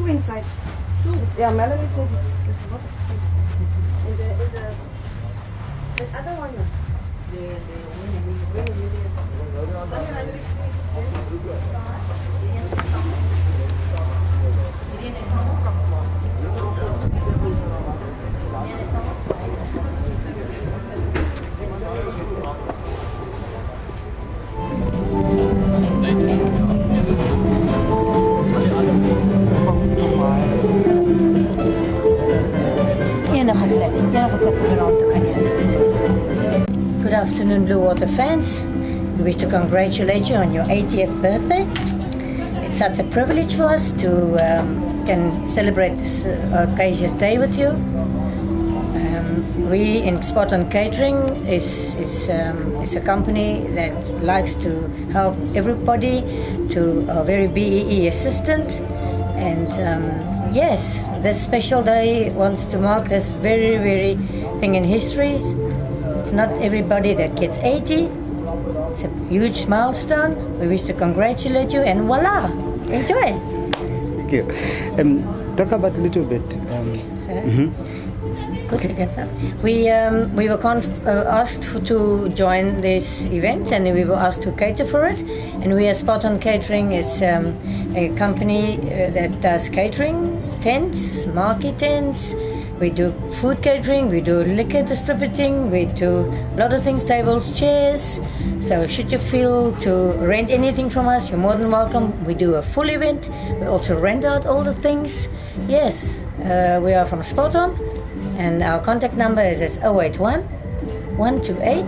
two inside. Two? Yeah, Melanie said it's a lot of space. And the other one. Good afternoon, Blue Water fans. We wish to congratulate you on your 80th birthday. It's such a privilege for us to can celebrate this auspicious day with you. We in Spot On Catering is a company that likes to help everybody to a very BEE assistant, and yes, this special day wants to mark this very thing in history. It's not everybody that gets 80. It's a huge milestone. We wish to congratulate you, and voila, enjoy. Thank you. Talk about a little bit. We were asked to join this event, and we were asked to cater for it. And we at Spot On Catering is a company that does catering, tents, market tents. We do food catering, we do liquor distributing, we do a lot of things, tables, chairs. So should you feel to rent anything from us, you're more than welcome. We do a full event. We also rent out all the things. Yes, we are from Spot On, and our contact number is 081 128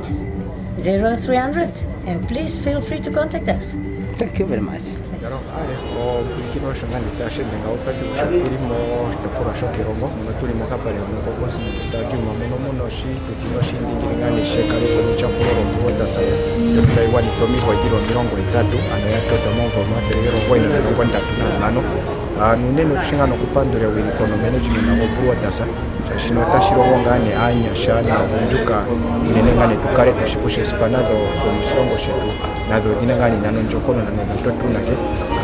0300. And please feel free to contact us. Thank you very much. nunene okushingana okupandura w'ikono management nabo kuwatasa shino tashirongo ngane anyasha na bunjuka nene ngane tukale kushikushe spanado omushongo shetu nado dinangani nano njokono na nado tunake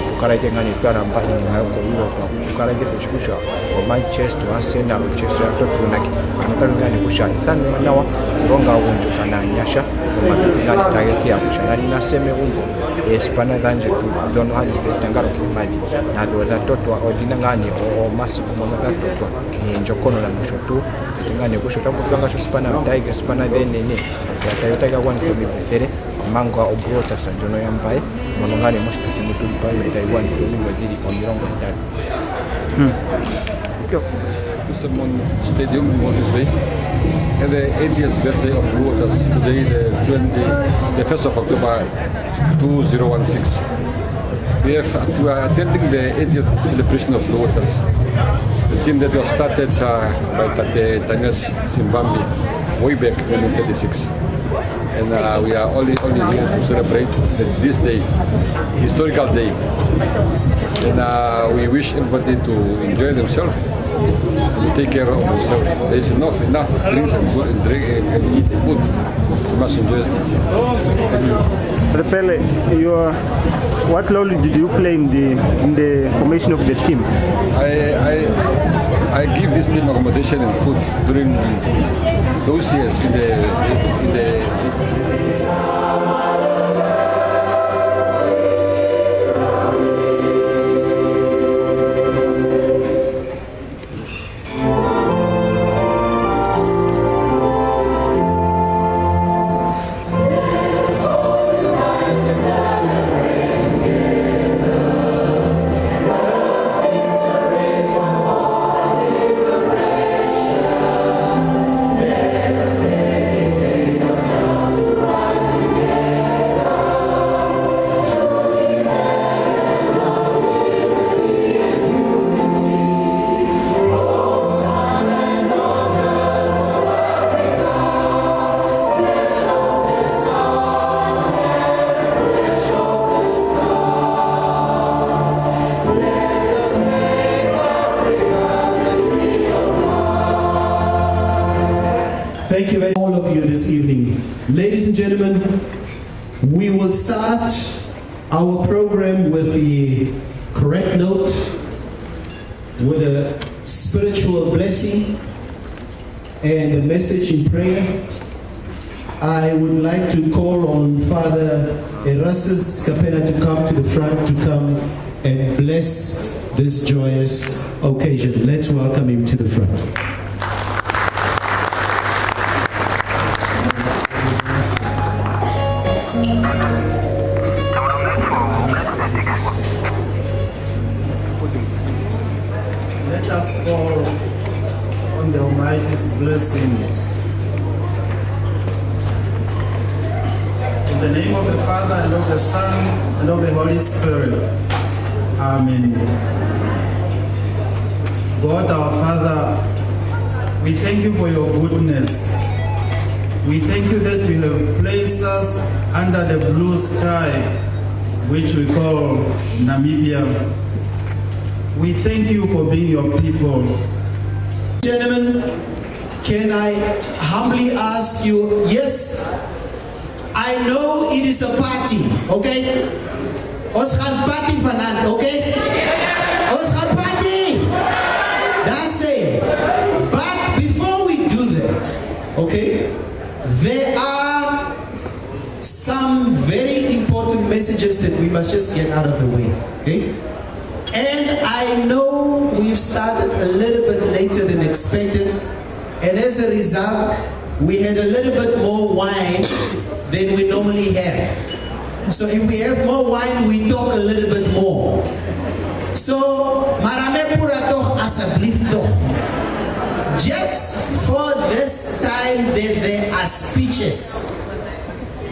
tukala ngane twaramba ini ngayo ko wiwa kwa tukala kushikusha o Manchester Arsenal Chelsea ya tunake anataka ngane kusha ithano nawa ronga bunjuka na anyasha ngane target ya kushangani na seme umbo espana danje dono hadi tengaro kimadi na do da totwa odinangani o masi kumono da totwa ni njokono na mushotu tengane kushota kupanga sho spana tiger spana denene ya tayota one for me fere manga obrota sanjono yambaye monongane moshtuti mutuli pale Taiwan for me vadiri kwa mirongo ndani Kusamon Stadium in Walvis Bay. And the 80th birthday of Blue Waters today, the 1st of October 2016. We are attending the 80th celebration of Blue Waters, the team that was started by Tate Tanyas Simbambi way back in 1936. And we are only here to celebrate this day, historical day. And we wish everybody to enjoy themselves and take care of themselves. There is enough drinks and food and drink and eat food. You must enjoy it. Pele, what role did you play in the formation of the team? I give this team accommodation and food during those years in the Thank you very much, all of you this evening. Ladies and gentlemen, we will start our program with the correct note. with a spiritual blessing and a message in prayer. I would like to call on Father Erastus Kapena to come to the front to come and bless this joyous occasion. Let's welcome him to the front. Let us fall on the Almighty's blessing. In the name of the Father, and of the Son, and of the Holy Spirit. Amen. God our Father, we thank you for your goodness. We thank you that you have placed us under the blue sky, which we call Namibia. We thank you for being your people. Gentlemen, can I humbly ask you, yes, I know it is a party, okay? Ons gaan party vanavond, okay? Ons gaan party! That's it. But before we do that, okay, there are some very important messages that we must just get out of the way, okay? And I know we've started a little bit later than expected, and as a result, we had a little bit more wine than we normally have. So if we have more wine, we talk a little bit more. So, marame pura toch asseblief toch. Just for this time that there are speeches,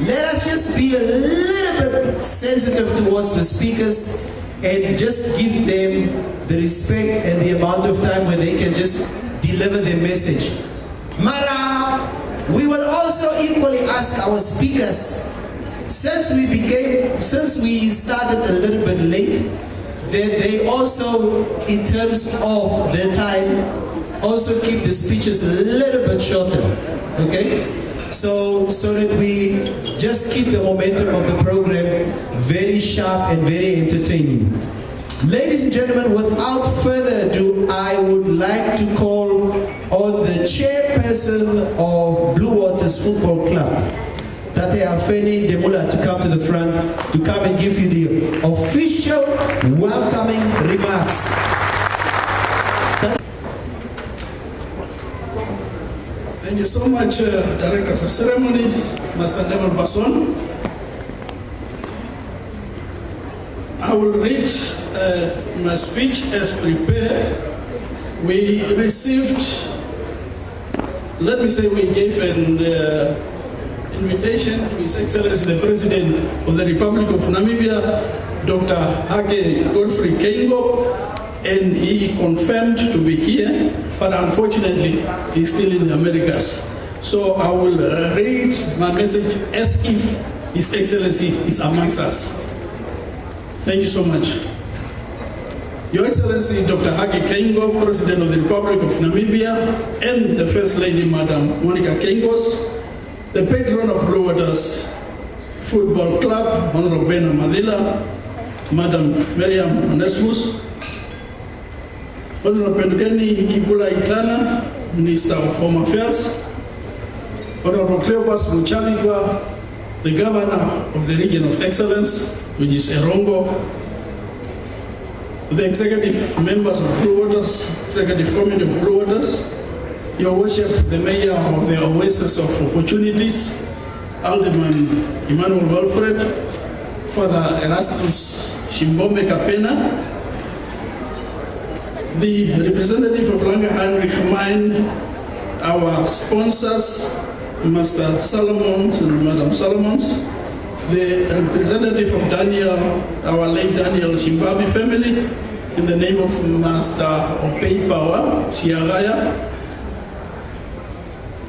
let us just be a little bit sensitive towards the speakers and just give them the respect and the amount of time where they can just deliver their message. Mara, we will also equally ask our speakers, since we started a little bit late, that they also, in terms of their time, also keep the speeches a little bit shorter, okay? So that we just keep the momentum of the program very sharp and very entertaining. Ladies and gentlemen, without further ado, I would like to call on the chairperson of Blue Waters Football Club, Tate Afeni Demula, to come to the front, to come and give you the official welcoming remarks. Thank you so much, Director of Ceremonies, Master Devon Basson. I will read my speech as prepared. We received, let me say we gave an invitation to His Excellency the President of the Republic of Namibia, Dr. Hage Godfrey Kengo, and he confirmed to be here, but unfortunately he's still in the Americas. So I will read my message as if His Excellency is amongst us. Thank you so much. Your Excellency Dr. Hage Kengo, President of the Republic of Namibia, and the First Lady Madam Monica Kengos, the patron of Blue Waters Football Club, Honorable Bena Madila, Madam Miriam Onesmus, Honorable Pendukeni Ivula Itana, Minister of Home Affairs, Honorable Cleopas Muchaligwa, the Governor of the Region of Excellence, which is Erongo, the executive members of Blue Waters, Executive Committee of Blue Waters, Your Worship, the Mayor of the Oasis of Opportunities, Alderman Emmanuel Wilfred, Father Erastus Shimbombe Kapena, the representative of Langer Heinrich Mine, our sponsors, Master Solomons and Madam Solomons, the representative of Daniel, our late Daniel Shimbabi family, in the name of Master Opei Power, Shiagaya,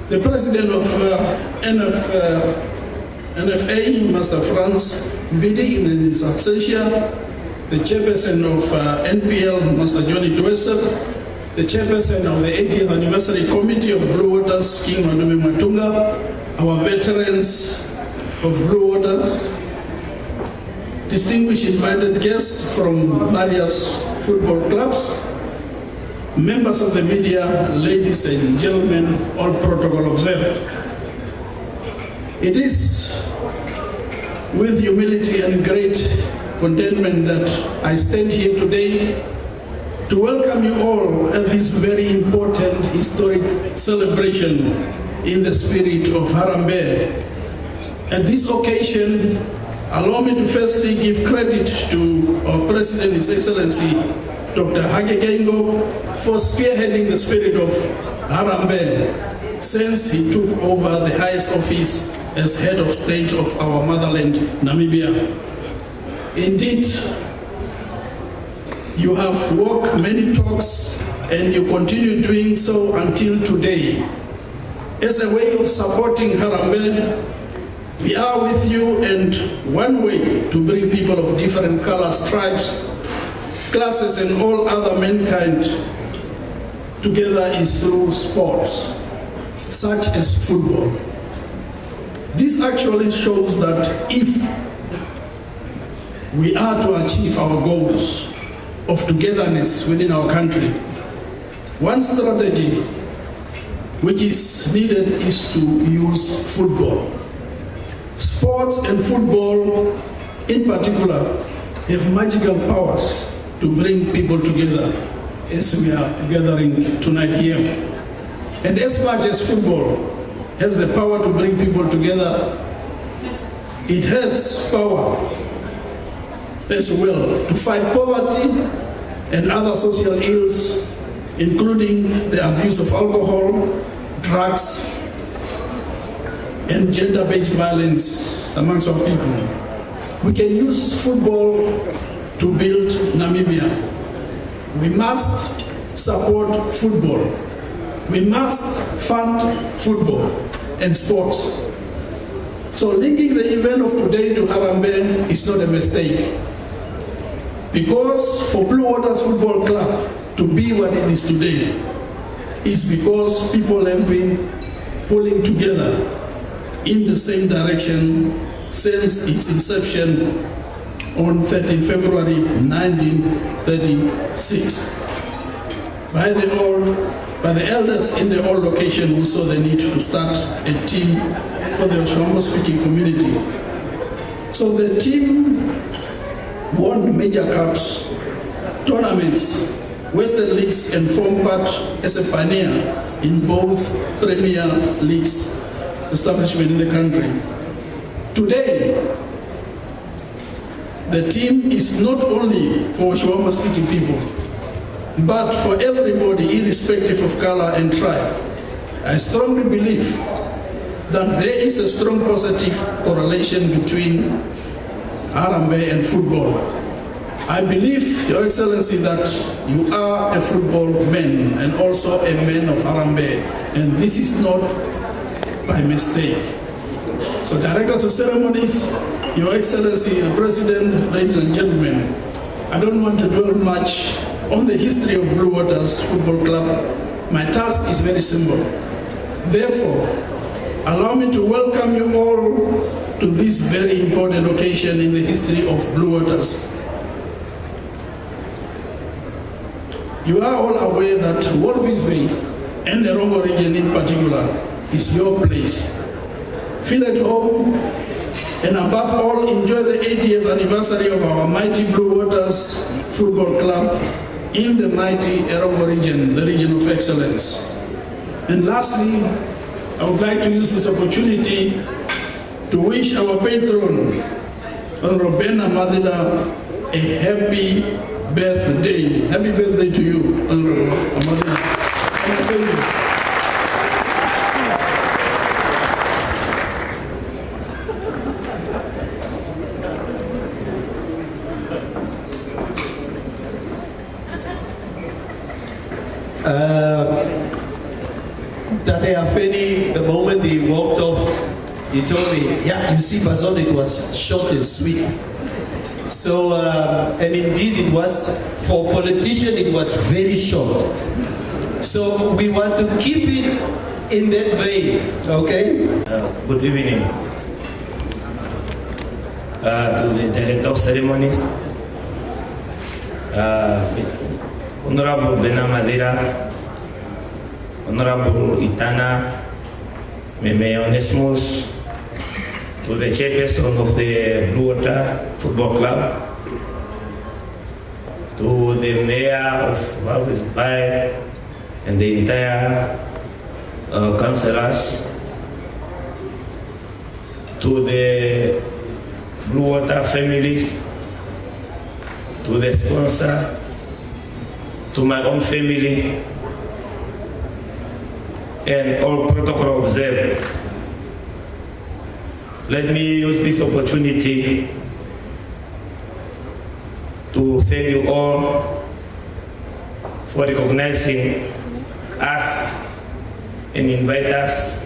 the president of NFA, Master Franz Mbidi in his absentia, the chairperson of NPL, Master Johnny Dwesser, the chairperson of the 80th Anniversary Committee of Blue Waters, King Madumi Matunga, our veterans of Blue Waters, distinguished invited guests from various football clubs, members of the media, ladies and gentlemen, all protocol observed. It is with humility and great contentment that I stand here today to welcome you all at this very important historic celebration in the spirit of Harambee. At this occasion, allow me to firstly give credit to our President, His Excellency, Dr. Hage Geingob, for spearheading the spirit of Harambee since he took over the highest office as head of state of our motherland, Namibia. Indeed, you have walked many talks and you continue doing so until today. As a way of supporting Harambee, we are with you, and one way to bring people of different colors, tribes, classes, and all other mankind together is through sports, such as football. This actually shows that if we are to achieve our goals of togetherness within our country, one strategy which is needed is to use football. Sports and football in particular have magical powers to bring people together as we are gathering tonight here. And as much as football has the power to bring people together, it has power as well to fight poverty and other social ills, including the abuse of alcohol, drugs, and gender-based violence amongst our people. We can use football to build Namibia. We must support football. We must fund football and sports. So linking the event of today to Harambee is not a mistake. Because for Blue Waters Football Club to be what it is today is because people have been pulling together in the same direction since its inception on 13 February 1936 by the elders in the old location who saw the need to start a team for the Shombo-speaking community. So the team won major cups, tournaments, Western leagues, and formed part as a pioneer in both Premier Leagues establishment in the country. Today, the team is not only for Shombo-speaking people, but for everybody, irrespective of color and tribe. I strongly believe that there is a strong positive correlation between Harambee and football. I believe, Your Excellency, that you are a football man and also a man of Harambee, and this is not by mistake. So, Directors of Ceremonies, Your Excellency, the President, ladies and gentlemen, I don't want to dwell much on the history of Blue Waters Football Club. My task is very simple. Therefore, allow me to welcome you all to this very important occasion in the history of Blue Waters. You are all aware that Walvis Bay and the Rongo region in particular is your place. Feel at home, and above all, enjoy the 80th anniversary of our mighty Blue Waters Football Club in the mighty Erongo region, the region of excellence. And lastly, I would like to use this opportunity to wish our patron, Honorable Bena Madida, a happy birthday. Happy birthday to you, Honorable Madida. Thank you. Tate Afeni, the moment he walked off, he told me, yeah, you see, Bazon, it was short and sweet. So, and indeed it was, for politicians, it was very short. So we want to keep it in that vein, okay? Good evening to the Director of Ceremonies, Honorable Bena Madera, Honorable Itana, Meme Onesmus, to the chairperson of the Blue Water Football Club, to the mayor of Walvis Bay and the entire councillors, to the Blue Water families, to the sponsor, to my own family, and all protocol observed. Let me use this opportunity to thank you all for recognizing us and invite us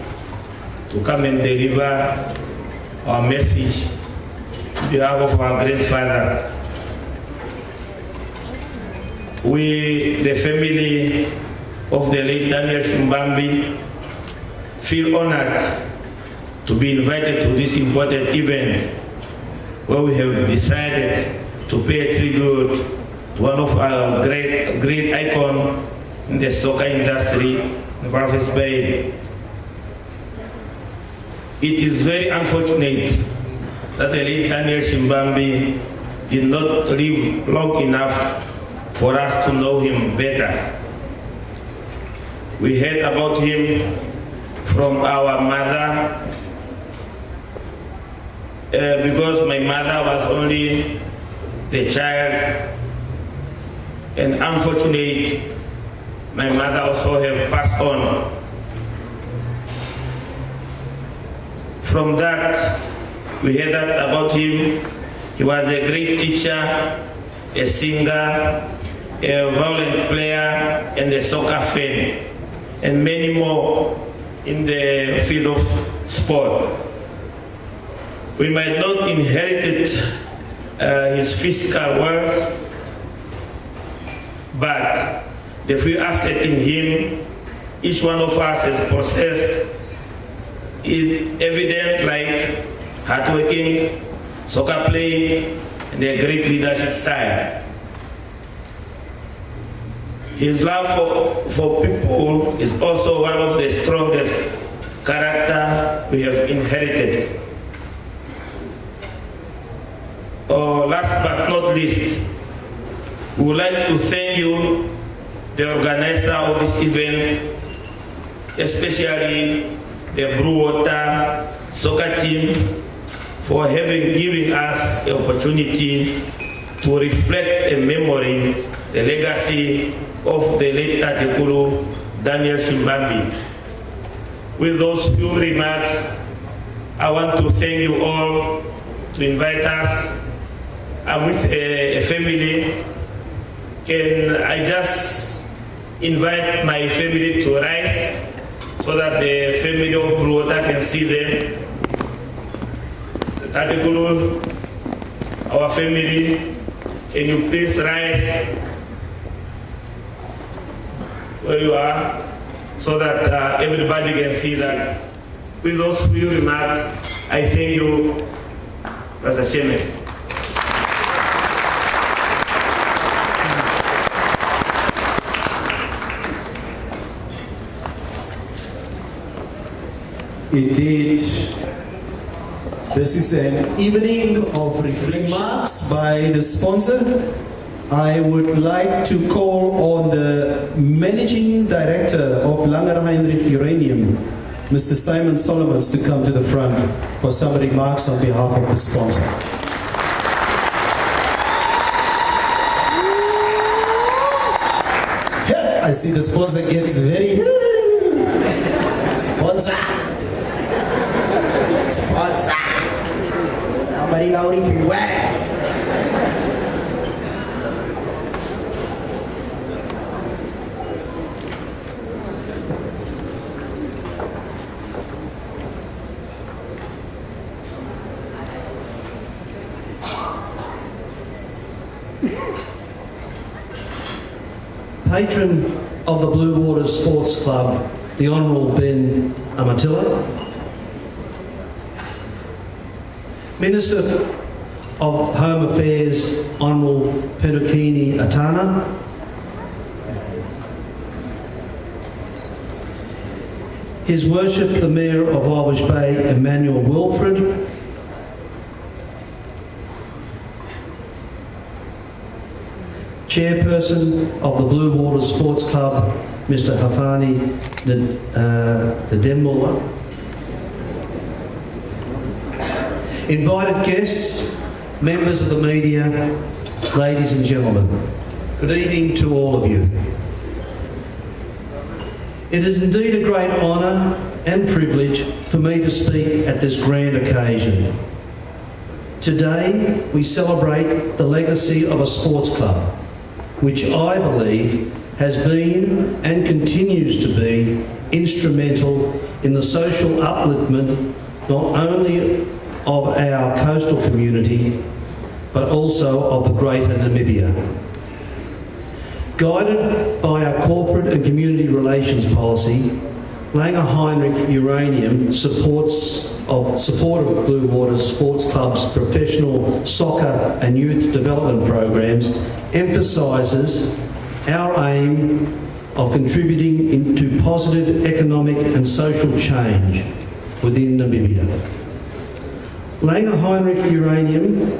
to come and deliver our message on behalf of our great father. We, the family of the late Daniel Shumbambi, feel honored to be invited to this important event where we have decided to pay a tribute to one of our great icons in the soccer industry in Walvis Bay. It is very unfortunate that the late Daniel Shumbambi did not live long enough for us to know him better. We heard about him from our mother because my mother was only the child, and unfortunately my mother also have passed on. From that, we heard that about him. He was a great teacher, a singer, a violin player, and a soccer fan, and many more in the field of sport. We might not inherit his physical wealth, but the few assets in him, each one of us has possessed, is evident, like hardworking, soccer playing, and a great leadership style. His love for people is also one of the strongest character we have inherited. Last but not least, we would like to thank you, the organizer of this event, especially the Blue Water soccer team, for given us the opportunity to reflect and memory the legacy of the late Tatekulu Daniel Shumbambi. With those few remarks, I want to thank you all to invite us. I'm with a family. Can I just invite my family to rise so that the family of Blue Water can see them? The Tatekulu, our family, can you please rise where you are so that everybody can see that? With those few remarks, I thank you, Mr. Chairman. Indeed, this is an evening of remarks by the sponsor. I would like to call on the Managing Director of Langer Heinrich Uranium, Mr. Simon Solomons, to come to the front for some remarks on behalf of the sponsor. I see the sponsor gets very... Sponsor! Nobody got even wet. Patron of the Blue Water Sports Club, the Honourable Ben Amatilla. Minister of Home Affairs, Honourable Pedukini Atana. His Worship the Mayor of Walvish Bay, Emmanuel Wilfred, Chairperson of the Blue Water Sports Club, Mr. Hafani Ndemula, invited guests, members of the media, ladies and gentlemen, good evening to all of you. It is indeed a great honour and privilege for me to speak at this grand occasion. Today, we celebrate the legacy of a sports club, which I believe has been and continues to be instrumental in the social upliftment not only of our coastal community, but also of the greater Namibia. Guided by our corporate and community relations policy, Langer Heinrich Uranium support of Blue Water Sports Club's professional soccer and youth development programs emphasises our aim of contributing into positive economic and social change within Namibia. Langer Heinrich Uranium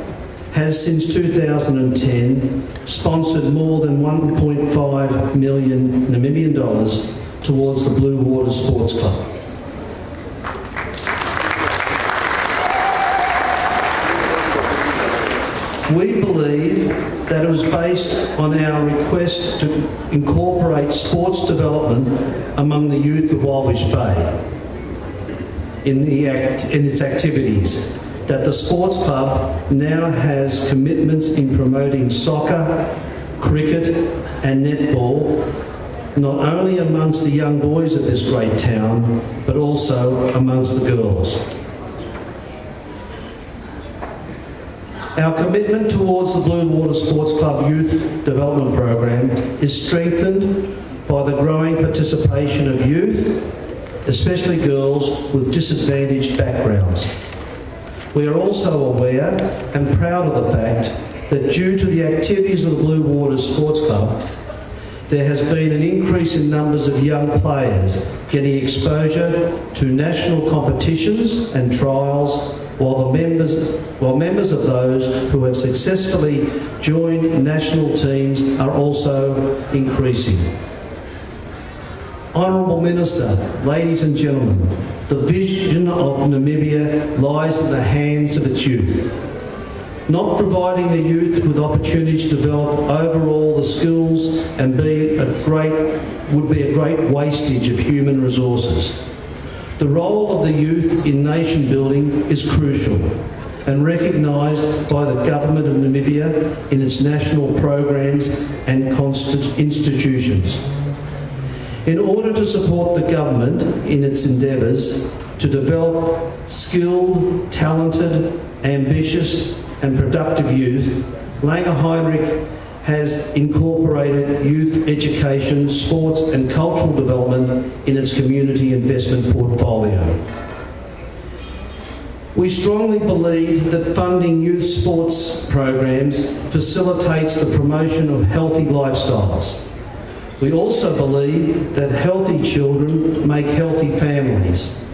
has since 2010 sponsored more than 1.5 million Namibian dollars towards the Blue Water Sports Club. We believe that it was based on our request to incorporate sports development among the youth of Walvish Bay in its activities, that the sports club now has commitments in promoting soccer, cricket and netball, not only amongst the young boys of this great town, but also amongst the girls. Our commitment towards the Blue Water Sports Club Youth Development Program is strengthened by the growing participation of youth, especially girls with disadvantaged backgrounds. We are also aware and proud of the fact that due to the activities of the Blue Water Sports Club, there has been an increase in numbers of young players getting exposure to national competitions and trials, while members of those who have successfully joined national teams are also increasing. Honourable Minister, ladies and gentlemen, the vision of Namibia lies in the hands of its youth. Not providing the youth with opportunities to develop overall the skills and would be a great wastage of human resources. The role of the youth in nation building is crucial and recognised by the Government of Namibia in its national programs and institutions. In order to support the government in its endeavours to develop skilled, talented, ambitious and productive youth, Langer Heinrich has incorporated youth education, sports and cultural development in its community investment portfolio. We strongly believe that funding youth sports programs facilitates the promotion of healthy lifestyles. We also believe that healthy children make healthy families.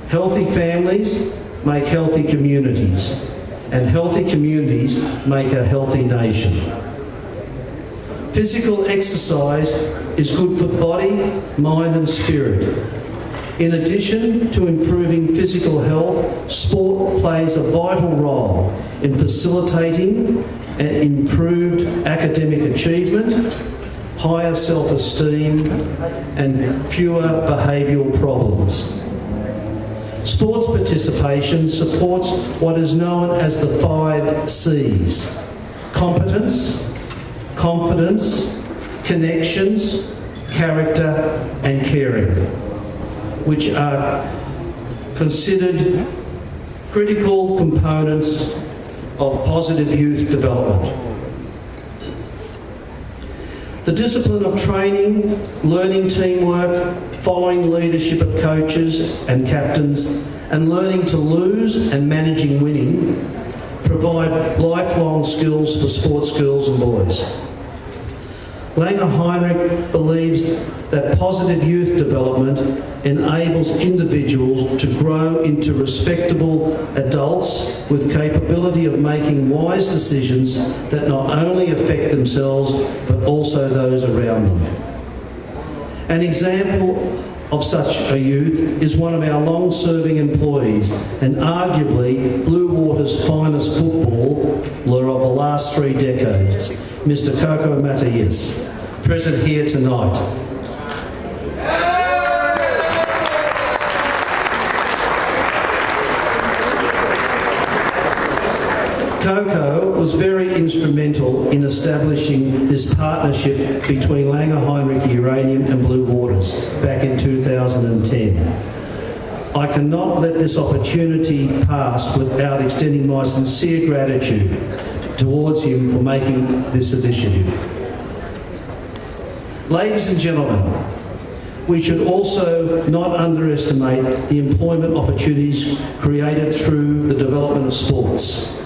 Healthy families make healthy communities, and healthy communities make a healthy nation. Physical exercise is good for body, mind and spirit. In addition to improving physical health, sport plays a vital role in facilitating improved academic achievement, higher self-esteem and fewer behavioural problems. Sports participation supports what is known as the 5 C's: competence, confidence, connections, character and caring, which are considered critical components of positive youth development. The discipline of training, learning teamwork, following leadership of coaches and captains, and learning to lose and managing winning provide lifelong skills for sports girls and boys. Langer Heinrich believes that positive youth development enables individuals to grow into respectable adults with capability of making wise decisions that not only affect themselves but also those around them. An example of such a youth is one of our long-serving employees and arguably Blue Water's finest footballer of the last 3 decades, Mr. Coco Matias, present here tonight. Coco was very instrumental in establishing this partnership between Langer Heinrich Uranium and Blue Waters back in 2010. I cannot let this opportunity pass without extending my sincere gratitude towards him for making this initiative. Ladies and gentlemen, we should also not underestimate the employment opportunities created through the development of sports,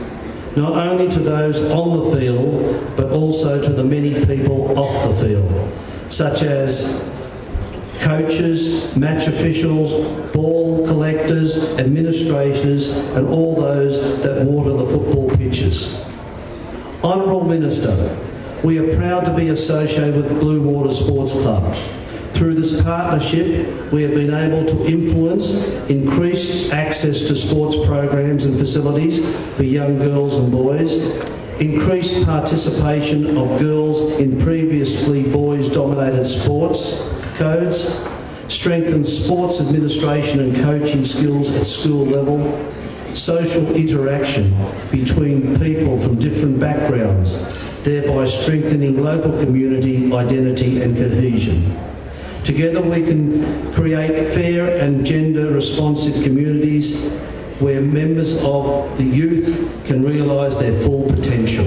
not only to those on the field, but also to the many people off the field, such as coaches, match officials, ball collectors, administrators, and all those that water the football pitches. Honourable Minister, we are proud to be associated with Blue Water Sports Club. Through this partnership, we have been able to influence increased access to sports programs and facilities for young girls and boys, increased participation of girls in previously boys-dominated sports codes, strengthened sports administration and coaching skills at school level, social interaction between people from different backgrounds, thereby strengthening local community identity and cohesion. Together we can create fair and gender-responsive communities where members of the youth can realise their full potential.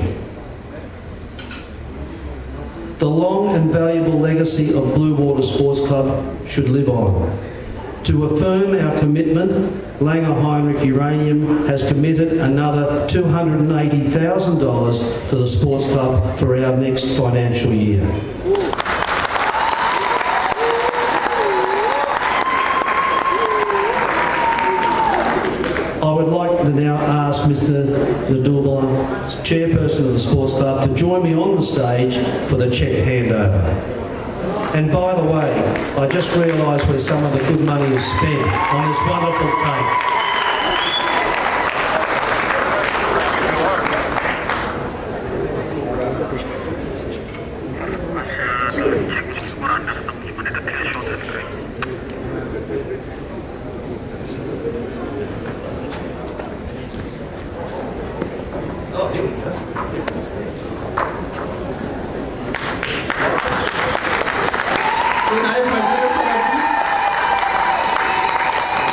The long and valuable legacy of Blue Water Sports Club should live on. To affirm our commitment, Langer Heinrich Uranium has committed another $280,000 to the sports club for our next financial year. I would like to now ask Mr. Ndubala, chairperson of the Sports Club, to join me on the stage for the cheque handover. And by the way, I just realised where some of the good money is spent on this wonderful cake.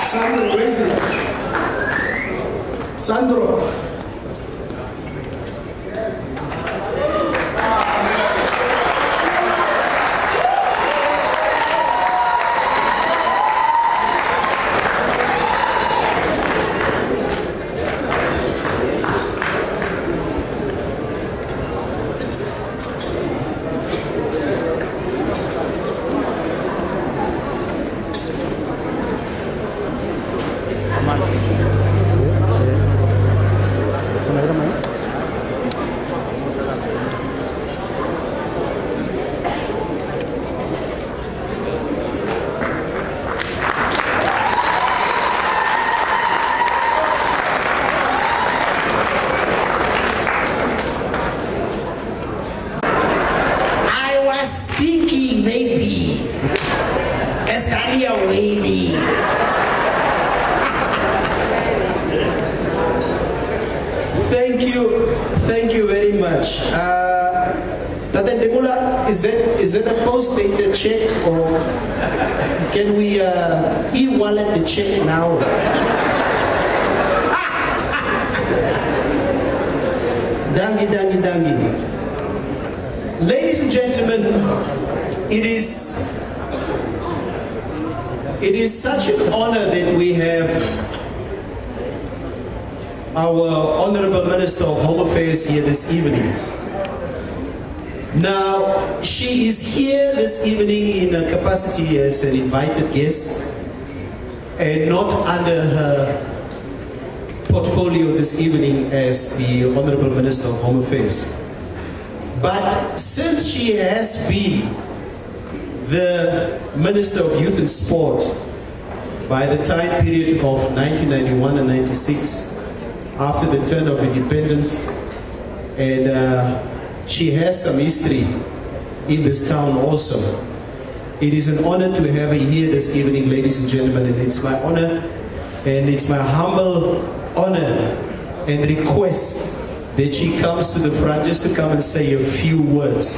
Sandro, where is it? Sandro. Thank you very much. Tata Ndebula, is that a post-dated check, or can we e-wallet the check now? Dangi. Ladies and gentlemen, it is such an honor that we have our Honourable Minister of Home Affairs here this evening. Now, she is here this evening in her capacity as an invited guest and not under her portfolio this evening as the Honorable Minister of Home Affairs. But since she has been the Minister of Youth and Sport by the time period of 1991 and 96, after the turn of independence, and she has some history in this town also. It is an honor to have her here this evening, ladies and gentlemen, and it's my honor and it's my humble honor and request that she comes to the front just to come and say a few words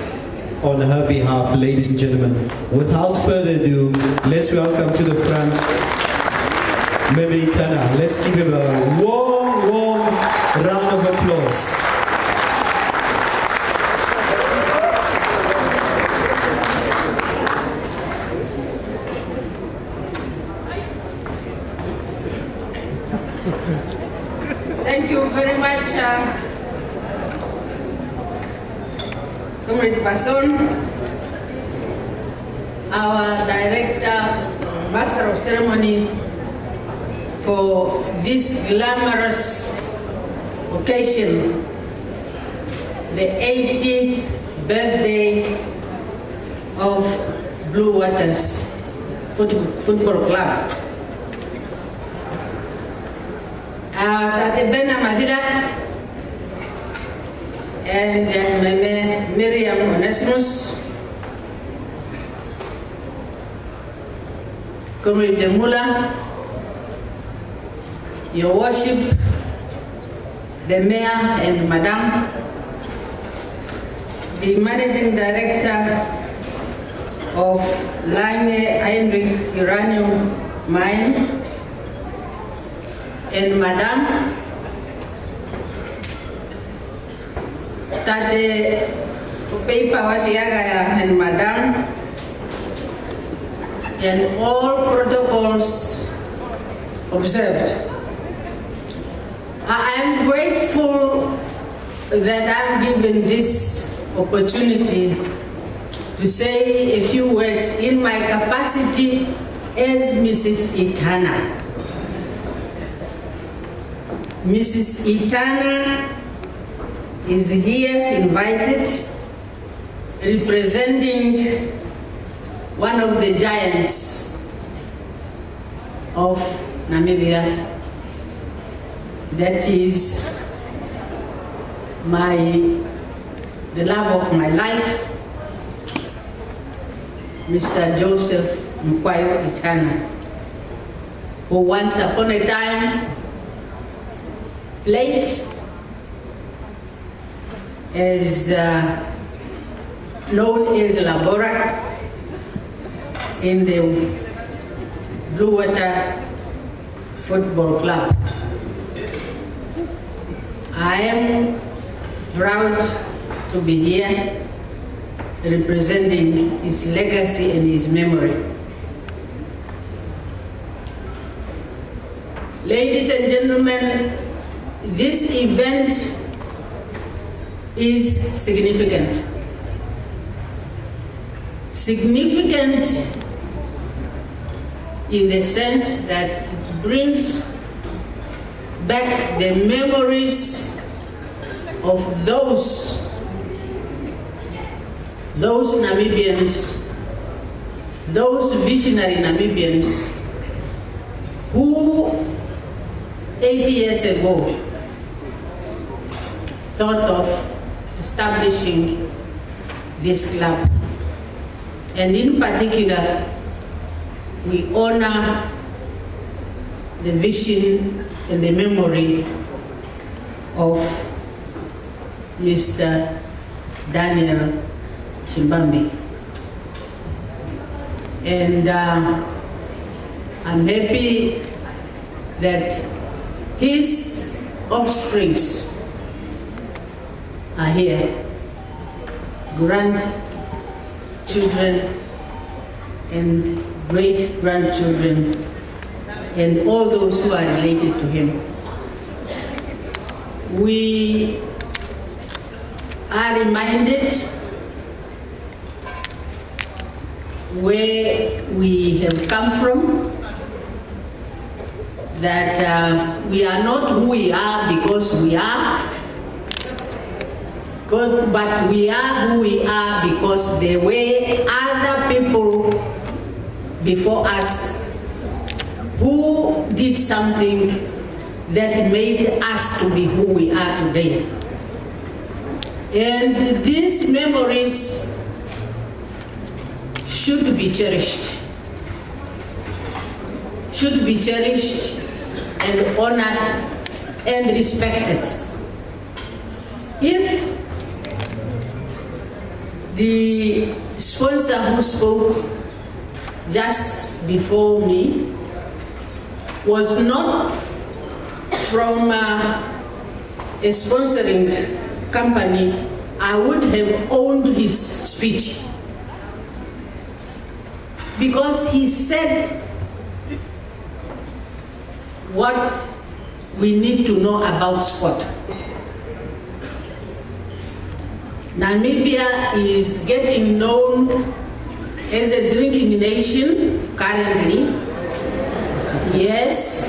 on her behalf, ladies and gentlemen. Without further ado, let's welcome to the front Mme Itana. Let's give him a warm, warm round of applause. Thank you very much, Comrade Basson, our Director, Master of Ceremonies, for this glamorous occasion, the 80th birthday of Blue Waters Football Club. Tate Bena Madira and Miriam Onesimus, Comrade Demula, Your Worship, the Mayor and Madam, the Managing Director of Lange Heinrich Uranium Mine, and Madam, Tate Upeipa Wasiagaya and Madam, and all protocols observed. I am grateful that I'm given this opportunity to say a few words in my capacity as Mrs. Itana. Mrs. Itana is here invited, representing one of the giants of Namibia, that is the love of my life, Mr. Joseph Mkwayo Itana, who once upon a time played as known as Labora in the Blue Water Football Club. I am proud to be here representing his legacy and his memory. Ladies and gentlemen, this event is significant. Significant in the sense that it brings back the memories of those Namibians, those visionary Namibians who 80 years ago thought of establishing this club. And in particular, we honor the vision and the memory of Mr. Daniel Chimbambi. And I'm happy that his offsprings are here, grandchildren and great-grandchildren, and all those who are related to him. We are reminded where we have come from, that we are not who we are because we are, but we are who we are because there were other people before us who did something that made us to be who we are today. And these memories should be cherished and honored and respected. If the sponsor who spoke just before me was not from a sponsoring company, I would have owned his speech, because he said what we need to know about sport. Namibia is getting known as a drinking nation currently. Yes,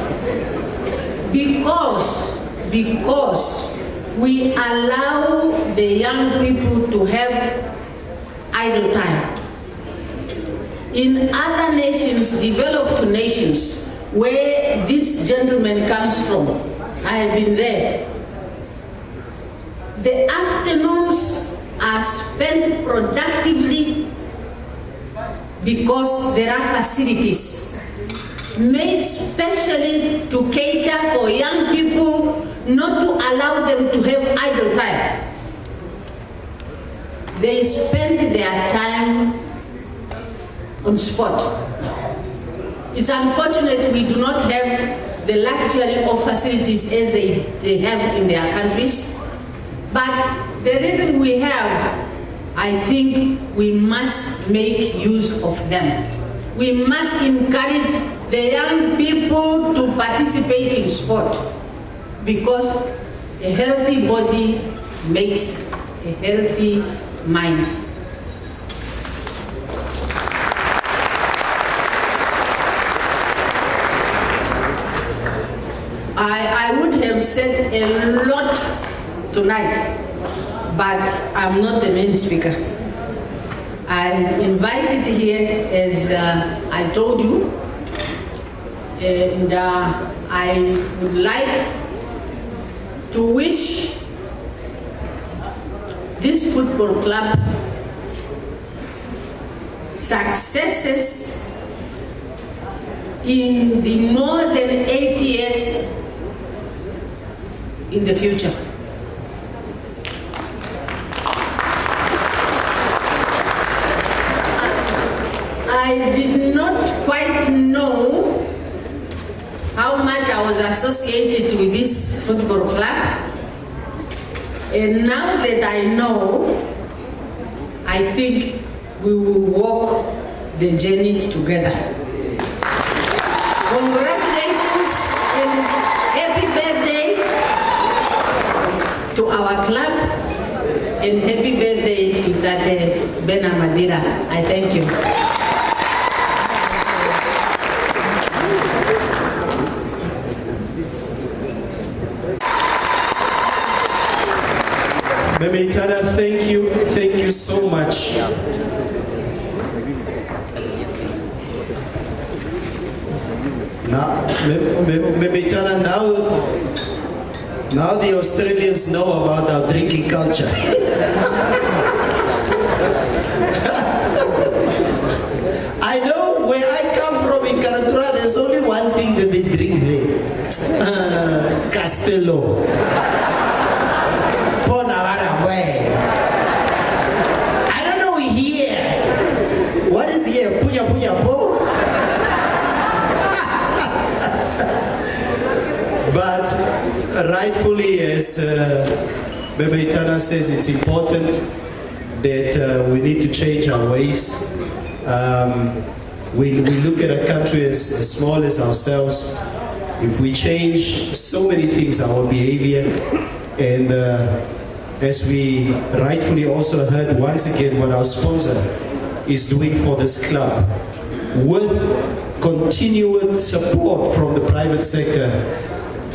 because we allow the young people to have idle time. In other nations, developed nations, where this gentleman comes from, I have been there, the afternoons are spent productively because there are facilities made specially to cater for young people, not to allow them to have idle time. They spend their time on sport. It's unfortunate we do not have the luxury of facilities as they have in their countries, but the little we have, I think we must make use of them. We must encourage the young people to participate in sport, because a healthy body makes a healthy mind. I would have said a lot tonight, but I'm not the main speaker. I'm invited here, as I told you, and I would like to wish this football club successes in the more than 8 years in the future. I did not quite know how much I was associated with this football club, and now that I know, I think we will walk the journey together. Congratulations and happy birthday to our club, and happy birthday to Tate Bena Madira. I thank you. Memeitana, thank you so much. Now, Memeitana, now the Australians know about our drinking culture. I know where I come from in Karatura, there's only one thing that they drink there. Castello. I don't know here. What is here? Puya puya po? But rightfully, as Memeitana says, it's important that we need to change our ways. We look at a country as small as ourselves. If we change so many things, our behavior, and as we rightfully also heard once again what our sponsor is doing for this club, with continued support from the private sector,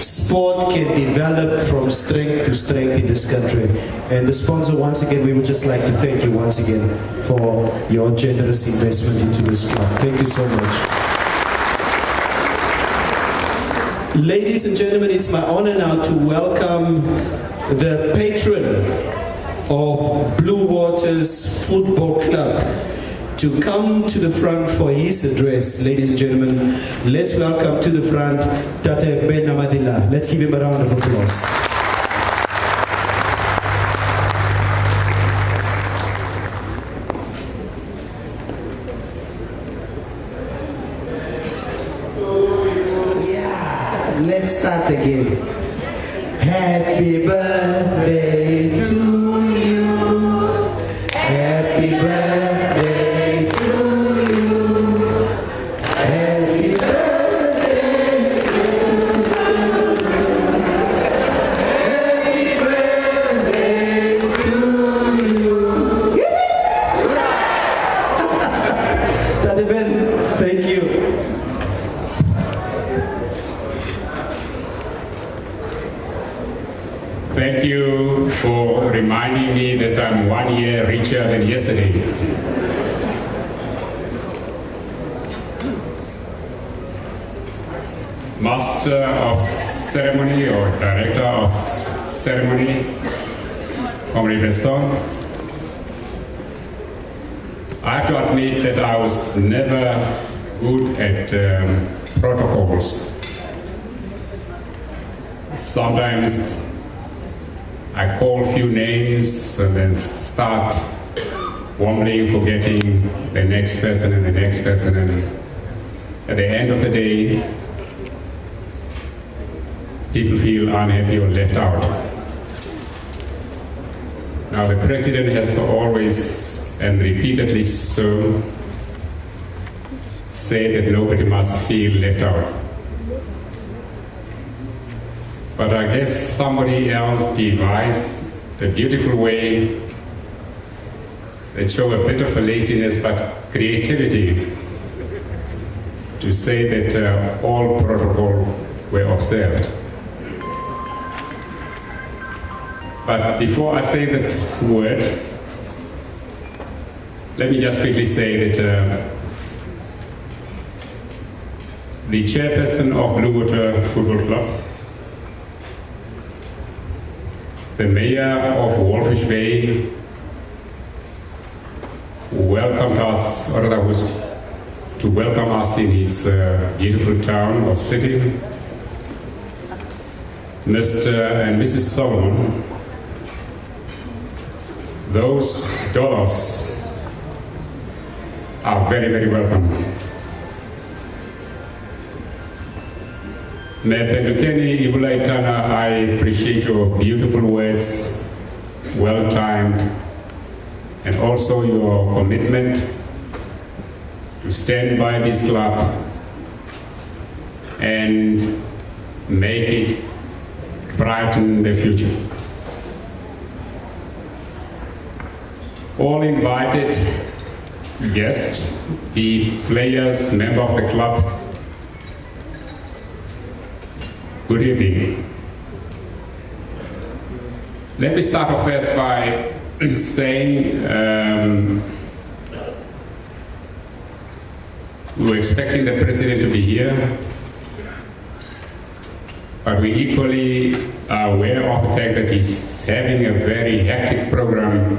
sport can develop from strength to strength in this country. And the sponsor, once again, we would just like to thank you once again for your generous investment into this club. Thank you so much. Ladies and gentlemen, it's my honor now to welcome the patron of Blue Waters Football Club to come to the front for his address. Ladies and gentlemen, let's welcome to the front Tate Ben Amadila. Let's give him a round of applause. Yeah, let's start again. Happy birthday to you. Happy birthday to you. Happy birthday to you. Happy birthday to you. Tade Ben, thank you. Thank you for reminding me that I'm 1 year richer than yesterday. Master of ceremony or director of ceremony, Comrade Besson, I have to admit that I was never good at protocols. Sometimes I call a few names and then start wobbling, forgetting the next person and the next person, and at the end of the day, people feel unhappy or left out. Now the President has always and repeatedly so said that nobody must feel left out. But I guess somebody else devised a beautiful way that show a bit of a laziness but creativity to say that all protocol were observed. But before I say that word, let me just quickly say that the chairperson of Blue Water Football Club, the mayor of Walfish Bay welcomed us, or rather was to welcome us in his beautiful town or city. Mr. and Mrs. Solomon, those dollars are very, very welcome. Mependukeni Ibulaitana, I appreciate your beautiful words, well timed, and also your commitment to stand by this club and make it brighten the future. All invited guests, the players, member of the club, good evening. Let me start off first by saying we were expecting the President to be here, but we equally are aware of the fact that he's having a very hectic program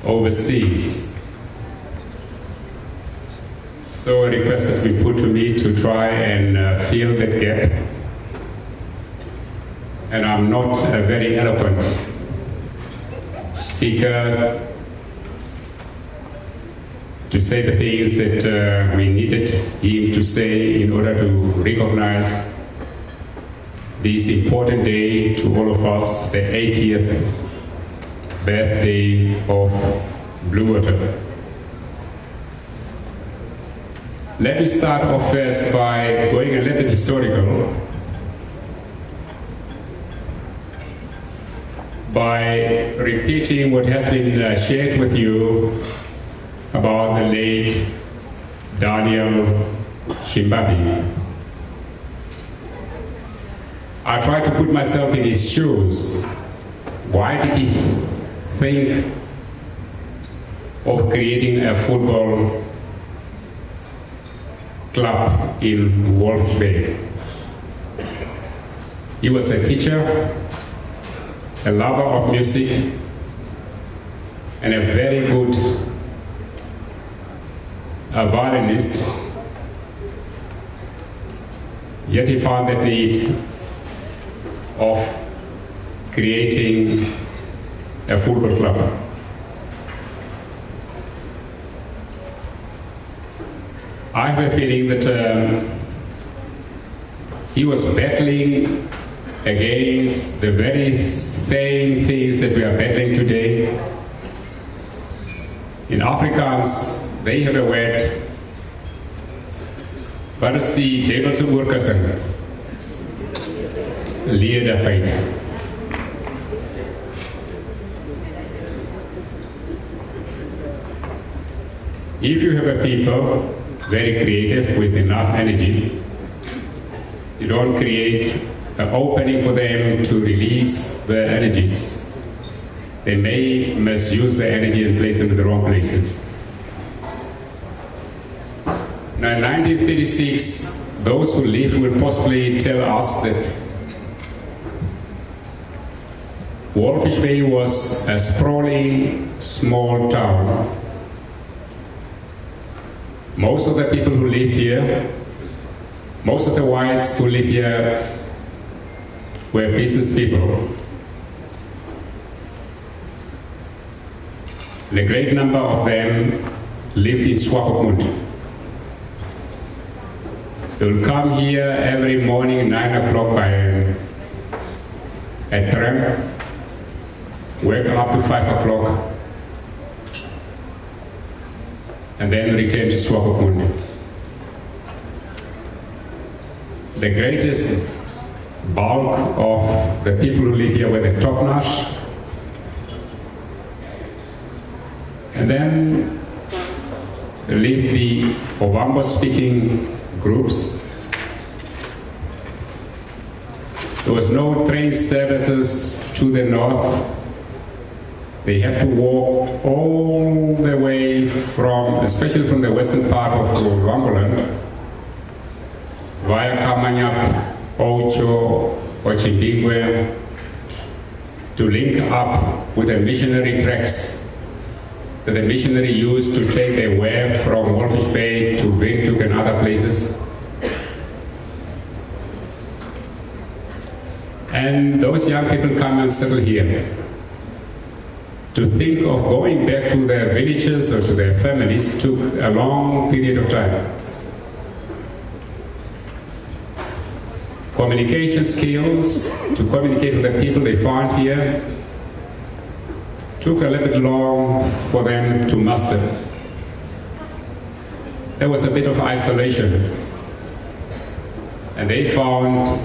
overseas. So a request has been put to me to try and fill that gap. And I'm not a very eloquent speaker to say the things that we needed him to say in order to recognize this important day to all of us, the 80th birthday of Blue Water. Let me start off first by going a little bit historical, by repeating what has been shared with you about the late Daniel Shimbabi. I tried to put myself in his shoes. Why did he think of creating a football club in Walvis Bay? He was a teacher, a lover of music, and a very good violinist. Yet he found the need of creating a football club. I have a feeling that he was battling against the very same things that we are battling today. In Afrikaans, they have a word, wat is die duivelse oorkussing? Ledigheid. If you have a people very creative with enough energy, you don't create an opening for them to release their energies. They may misuse the energy and place them in the wrong places. Now in 1936, those who lived will possibly tell us that Walvis Bay was a sprawling small town. Most of the people who lived here, most of the whites who lived here were business people. And a great number of them lived in Swakopmund. They will come here every morning, 9 o'clock by a tram, work up to 5 o'clock, and then return to Swakopmund. The greatest bulk of the people who live here were the Topnash, and then live the Ovambo-speaking groups. There was no train services to the north. They have to walk all the way from, especially from the western part of Ovamboland, via Kamanyap, Ocho, or Chimbingwe, to link up with the missionary tracks that the missionary used to take their way from Walvis Bay to Windhoek and other places. And those young people come and settle here. To think of going back to their villages or to their families took a long period of time. Communication skills to communicate with the people they found here took a little bit long for them to master. There was a bit of isolation, and they found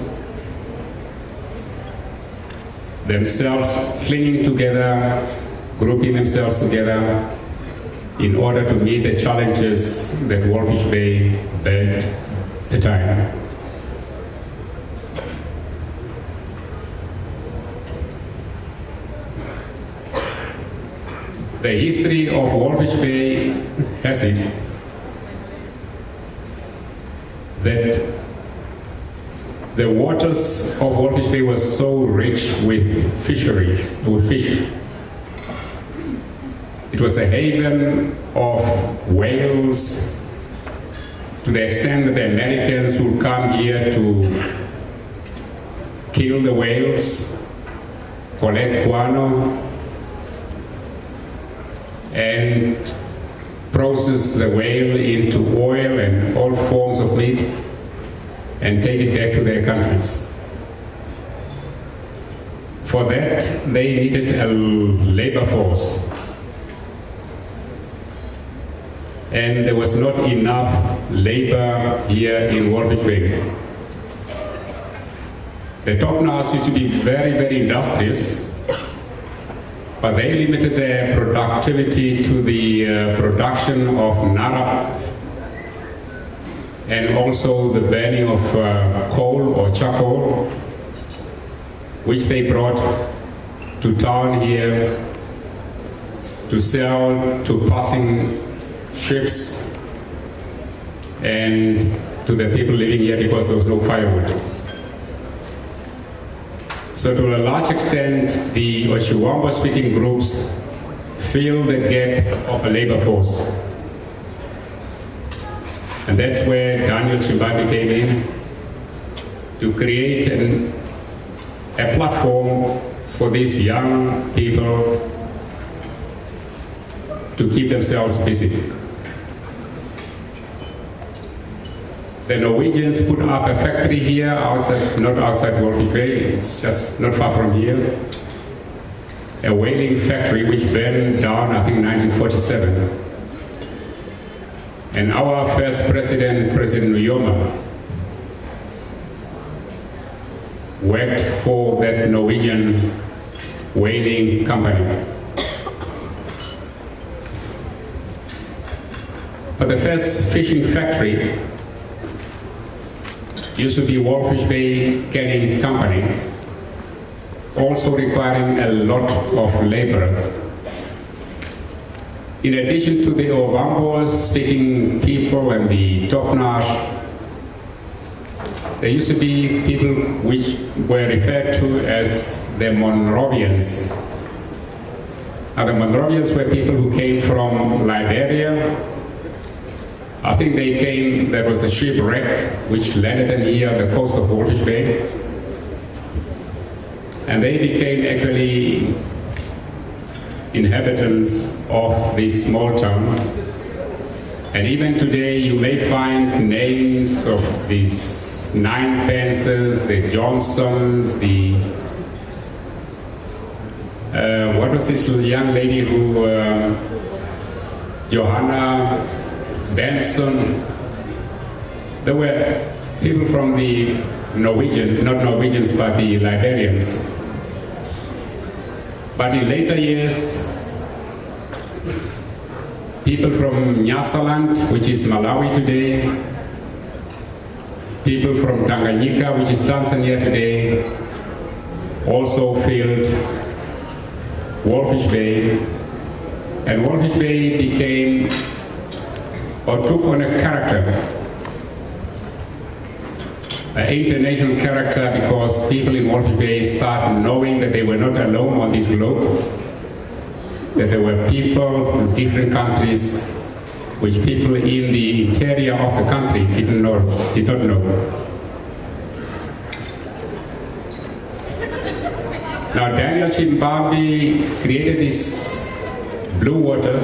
themselves clinging together, grouping themselves together in order to meet the challenges that Walvis Bay built at the time. The history of Walvis Bay has it that the waters of Walvis Bay were so rich with fisheries, with fish. It was a haven of whales to the extent that the Americans would come here to kill the whales, collect guano, and process the whale into oil and all forms of meat and take it back to their countries. For that, they needed a labor force. And there was not enough labor here in Walvis Bay. The Topnas used to be very, very industrious. but they limited their productivity to the production of narab and also the burning of coal or charcoal, which they brought to town here to sell to passing ships and to the people living here because there was no firewood. So to a large extent, the Oshiwambo speaking groups fill the gap of a labor force. And that's where Daniel Chimbabi came in to create a platform for these young people to keep themselves busy. The Norwegians put up a factory here outside, not outside Walvis Bay, it's just not far from here. A whaling factory which burned down, I think, in 1947. And our first president, President Nujoma, worked for that Norwegian whaling company. But the first fishing factory used to be Walfish Bay Canning Company, also requiring a lot of laborers. In addition to the Ovambo speaking people and the Toknash, there used to be people which were referred to as the Monrovians. Now the Monrovians were people who came from Liberia. I think they came, there was a shipwreck which landed them here on the coast of Walfish Bay. And they became actually inhabitants of these small towns. And even today you may find names of these Ninepences, the Johnsons, the what was this young lady who Johanna Benson. There were people from the Norwegian, not Norwegians, but the Liberians. But in later years, people from Nyasaland, which is Malawi today, people from Tanganyika, which is Tanzania today, also filled Walfish Bay. And Walfish Bay became or took on a character, an international character, because people in Walfish Bay started knowing that they were not alone on this globe, that there were people from different countries which people in the interior of the country did not know. Now Daniel Chimbabi created this Blue Water,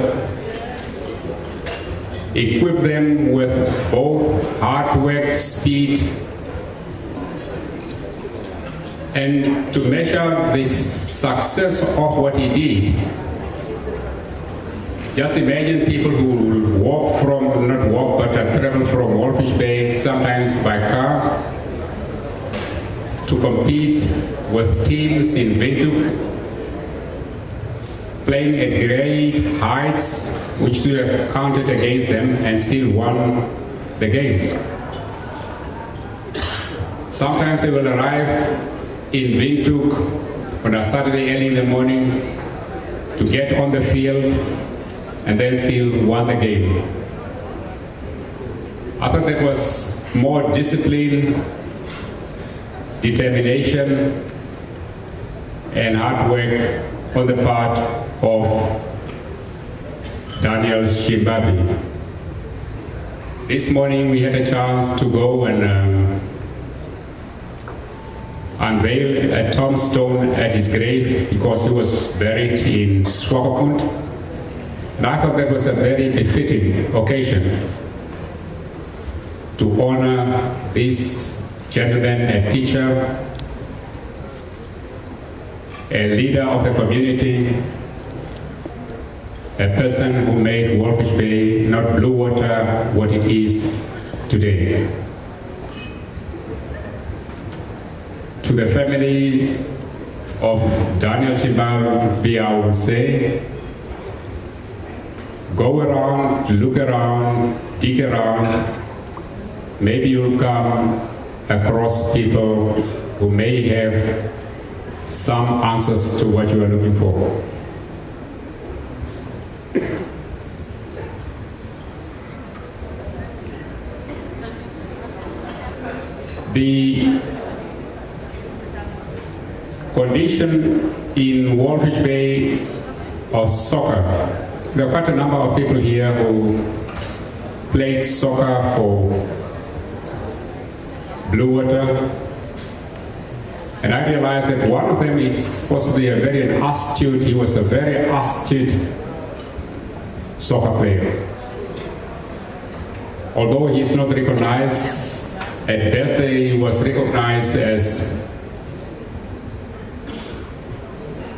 equipped them with both hard work, speed, and to measure the success of what he did. Just imagine people who walk from, not walk, but travel from Walfish Bay, sometimes by car, to compete with teams in Windhoek, playing at great heights, which we have counted against them and still won the games. Sometimes they will arrive in Windhoek on a Saturday early in the morning to get on the field and then still won the game. I thought that was more discipline, determination, and hard work on the part of Daniel Chimbabi. This morning we had a chance to go and unveil a tombstone at his grave because he was buried in Swakopmund. And I thought that was a very befitting occasion to honor this gentleman, a teacher, a leader of the community, a person who made Walfish Bay, not Blue Water, what it is today. To the family of Daniel Shibal would say, go around, look around, dig around, maybe you'll come across people who may have some answers to what you are looking for. The condition in Walfish Bay of soccer, there are quite a number of people here who played soccer for Bluewater, and I realized that one of them is possibly he was a very astute soccer player. Although he is not recognized, at best he was recognized as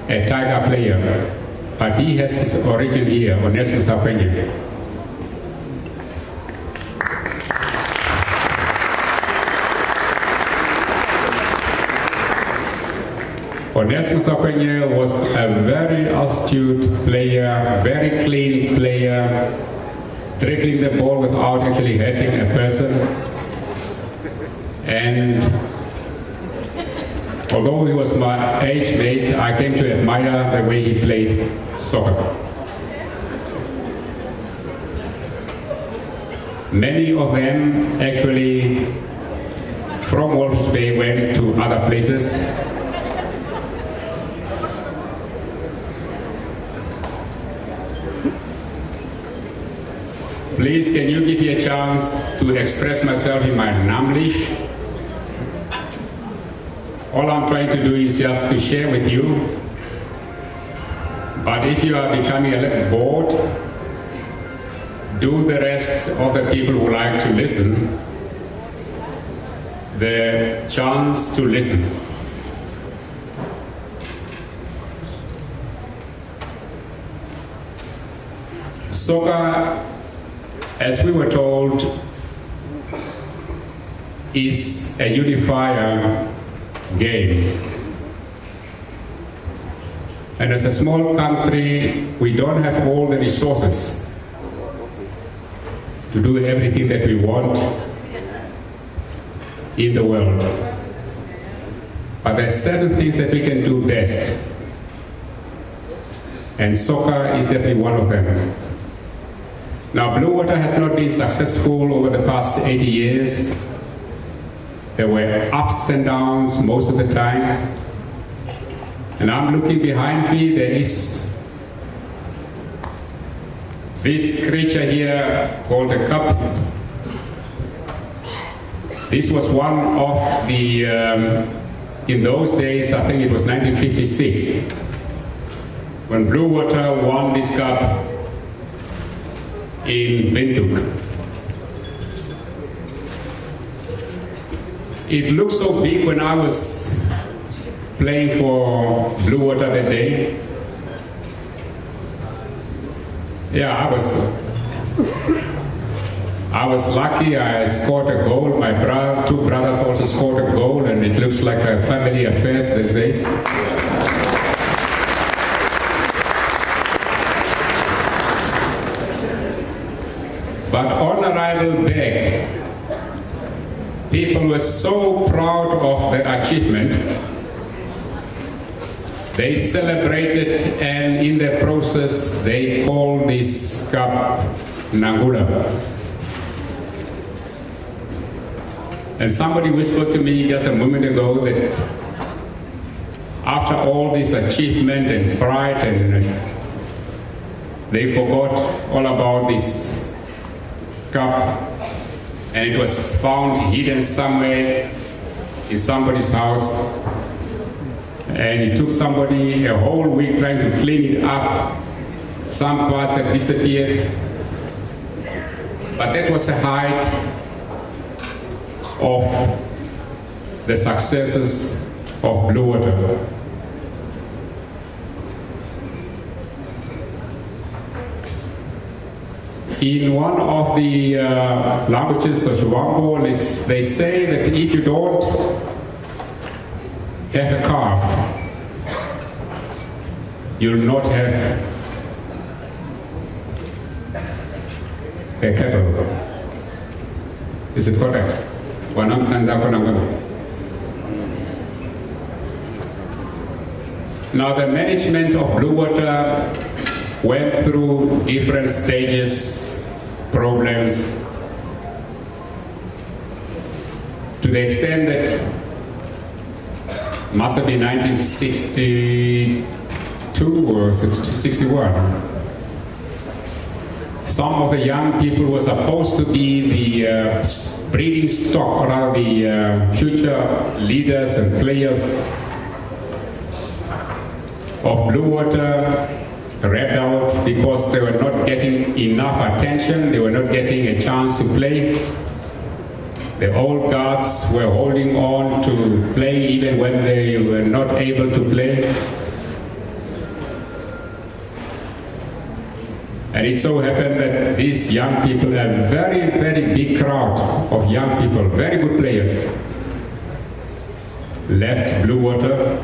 a Tiger player, but he has his origin here, Onesmus Apenya. Onesmus Apenya was a very astute player, very clean player, dribbling the ball without actually hurting a person. And although he was my age mate, I came to admire the way he played soccer. Many of them actually from Walfish Bay went to other places. Please, can you give me a chance to express myself in my Namlish? All I'm trying to do is just to share with you. But if you are becoming a little bored, do the rest of the people who like to listen the chance to listen. Soccer, as we were told, is a unifier game. And as a small country, we don't have all the resources to do everything that we want in the world. But there are certain things that we can do best. And soccer is definitely one of them. Now, Bluewater has not been successful over the past 80 years. There were ups and downs most of the time. And I'm looking behind me, there is this creature here called a cup. This was one of the, in those days, I think it was 1956, when Bluewater won this cup in Windhoek. It looked so big when I was playing for Bluewater that day. Yeah, I was lucky. I scored a goal. My two brothers also scored a goal, and it looks like a family affair these days. But on arrival back, people were so proud of their achievement. They celebrated, and in the process, they called this cup Nangula. And somebody whispered to me just a moment ago that after all this achievement and pride, and they forgot all about this cup, and it was found hidden somewhere in somebody's house. And it took somebody a whole week trying to clean it up. Some parts have disappeared. But that was the height of the successes of Bluewater. In one of the languages of Shivambo, they say that if you don't have a calf, you'll not have a cattle. Is it correct? Now the management of Blue Water went through different stages, problems, to the extent that must have been 1962 or 61. Some of the young people were supposed to be the breeding stock, or rather the future leaders and players of Blue Water, rebelled because they were not getting enough attention, they were not getting a chance to play. The old guards were holding on to play even when they were not able to play. And it so happened that these young people, a very, very big crowd of young people, very good players, left Blue Water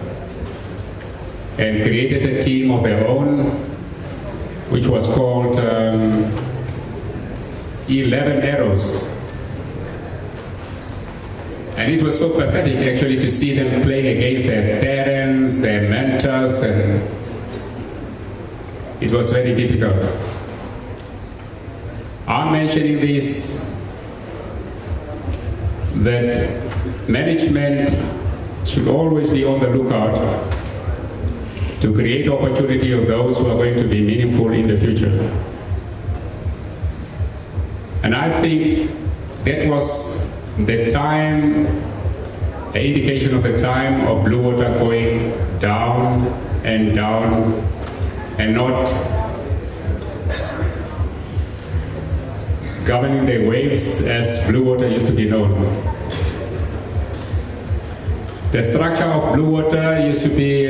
and created a team of their own, which was called 11 Arrows. And it was so pathetic actually to see them playing against their parents, their mentors, and it was very difficult. I'm mentioning this, that management should always be on the lookout to create opportunity of those who are going to be meaningful in the future. And I think that was the time, an indication of the time of Blue Water going down and not governing the waves as Blue Water used to be known. The structure of Blue Water used to be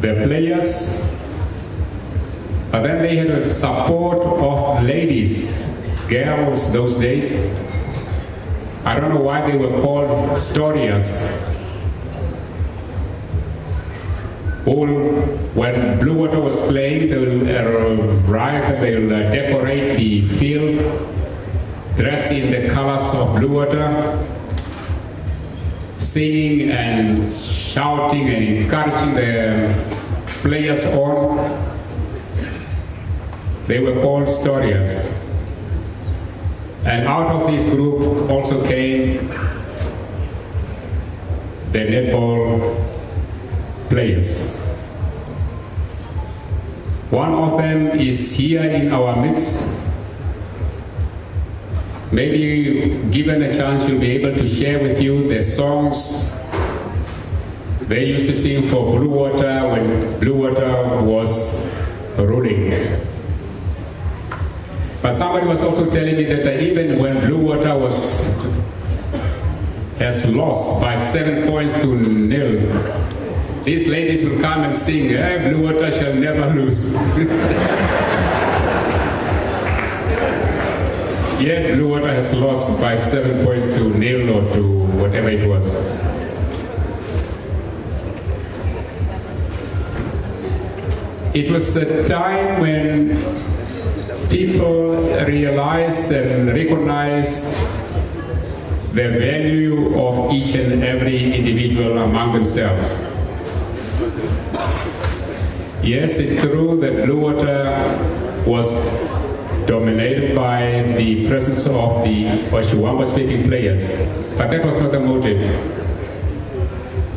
the players, but then they had the support of ladies, girls those days. I don't know why they were called storias. When Blue Water was playing, they will arrive and they will decorate the field, dressed in the colors of Blue Water, singing and shouting and encouraging the players on. They were called storias. And out of this group also came the netball players. One of them is here in our midst. Maybe given a chance, you'll be able to share with you the songs they used to sing for Blue Water when Blue Water was ruling. But somebody was also telling me that even when Blue Water has lost by 7 points to 0, these ladies will come and sing, "Hey, Blue Water shall never lose." Yet Blue Water has lost by 7 points to 0 or to whatever it was. It was a time when people realized and recognized the value of each and every individual among themselves. Yes, it's true that Blue Water was dominated by the presence of the Oshiwamba-speaking players, but that was not the motive.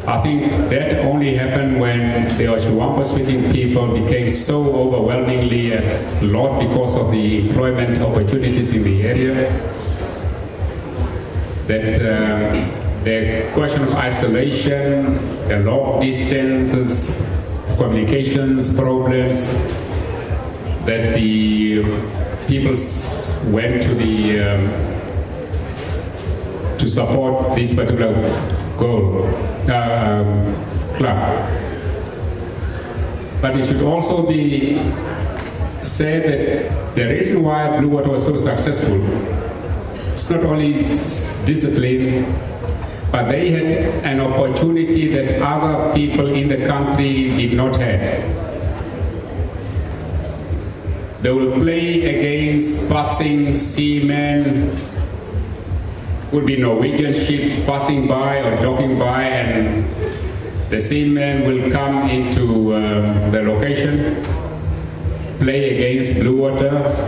I think that only happened when the Oshiwamba-speaking people became so overwhelmingly a lot because of the employment opportunities in the area, that the question of isolation, the long distances, communications problems, that the people went to the to support this particular club. But it should also be said that the reason why Blue Water was so successful, it's not only its discipline, but they had an opportunity that other people in the country did not have. They will play against passing seamen, would be Norwegian ship passing by or docking by, and the seamen will come into the location, play against blue waters.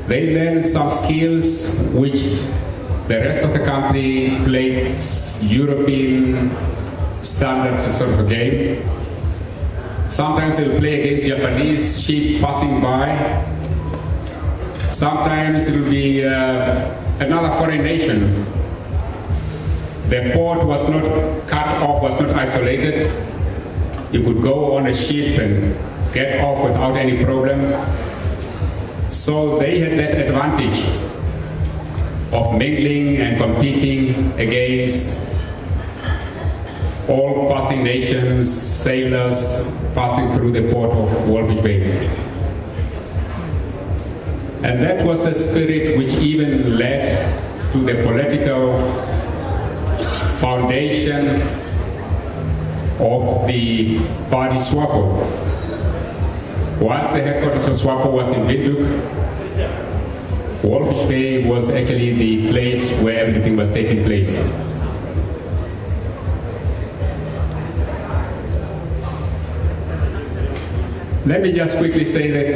They learn some skills which the rest of the country plays European standard sort of game. Sometimes they'll play against Japanese ship passing by. Sometimes it will be another foreign nation. The port was not cut off, was not isolated. You could go on a ship and get off without any problem. So they had that advantage of mingling and competing against all passing nations, sailors passing through the port of Walvis Bay. And that was the spirit which even led to the political foundation of the party SWAPO. Once the headquarters of SWAPO was in Windhoek, Walvis Bay was actually the place where everything was taking place. Let me just quickly say that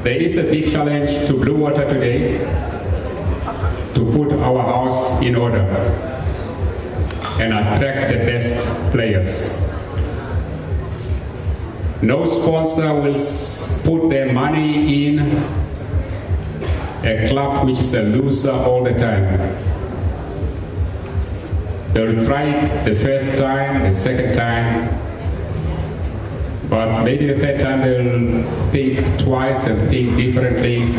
there is a big challenge to Blue Water today to put our house in order and attract the best players. No sponsor will put their money in a club which is a loser all the time. They will try it the first time, the second time, but maybe the third time they'll think twice and think differently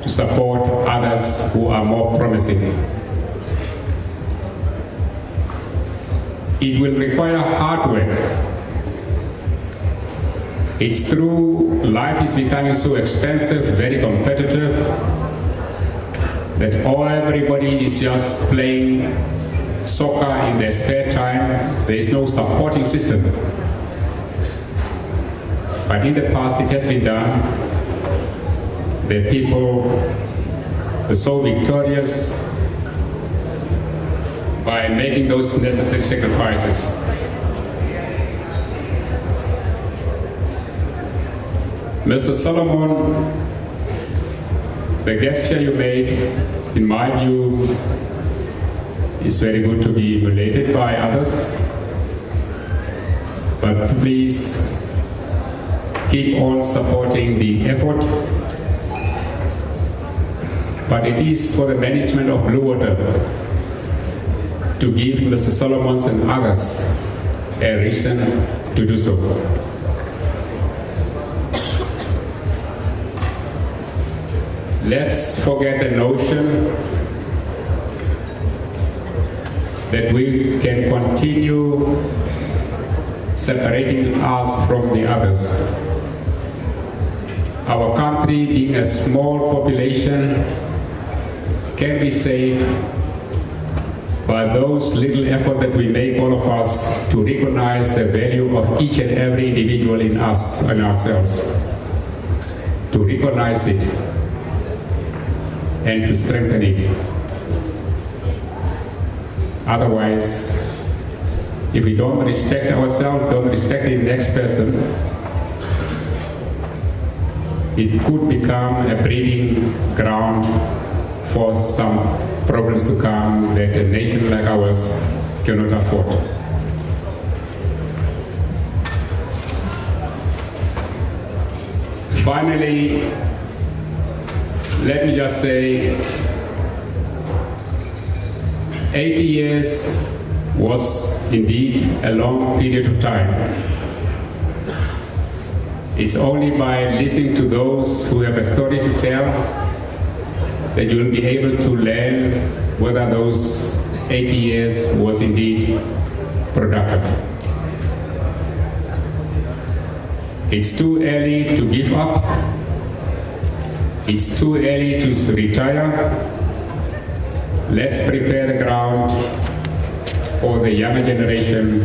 to support others who are more promising. It will require hard work. It's true, life is becoming so expensive, very competitive, that everybody is just playing soccer in their spare time. There is no supporting system. But in the past it has been done. The people were so victorious by making those necessary sacrifices. Mr. Solomon, the gesture you made, in my view, is very good to be emulated by others. But please keep on supporting the effort. But it is for the management of Blue Water to give Mr. Solomons and others a reason to do so. Let's forget the notion that we can continue separating us from the others. Our country, being a small population, can be saved by those little effort that we make, all of us, to recognize the value of each and every individual in us and ourselves, to recognize it and to strengthen it. Otherwise, if we don't respect ourselves, don't respect the next person, it could become a breeding ground for some problems to come that a nation like ours cannot afford. Finally, let me just say, 80 years was indeed a long period of time. It's only by listening to those who have a story to tell that you will be able to learn whether those 80 years was indeed productive. It's too early to give up. It's too early to retire. let's prepare the ground for the younger generation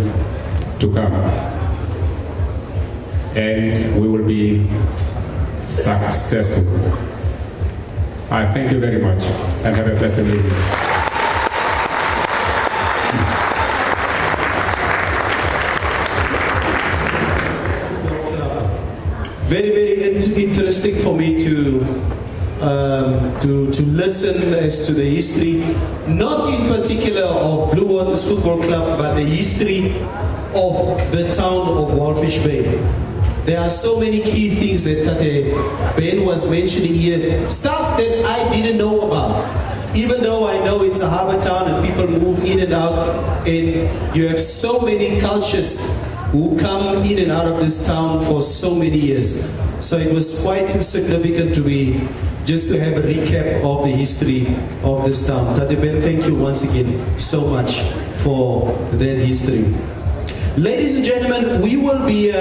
to come. And we will be successful. I thank you very much and have a pleasant evening. Very, very interesting for me to listen as to the history, not in particular of Blue Waters Football Club, but the history of the town of Walfish Bay. There are so many key things that Tate Ben was mentioning here, stuff that I didn't know about. Even though I know it's a harbour town and people move in and out, and you have so many cultures who come in and out of this town for so many years. So it was quite significant to me just to have a recap of the history of this town. Tate Ben, thank you once again so much for that history. Ladies and gentlemen, we will be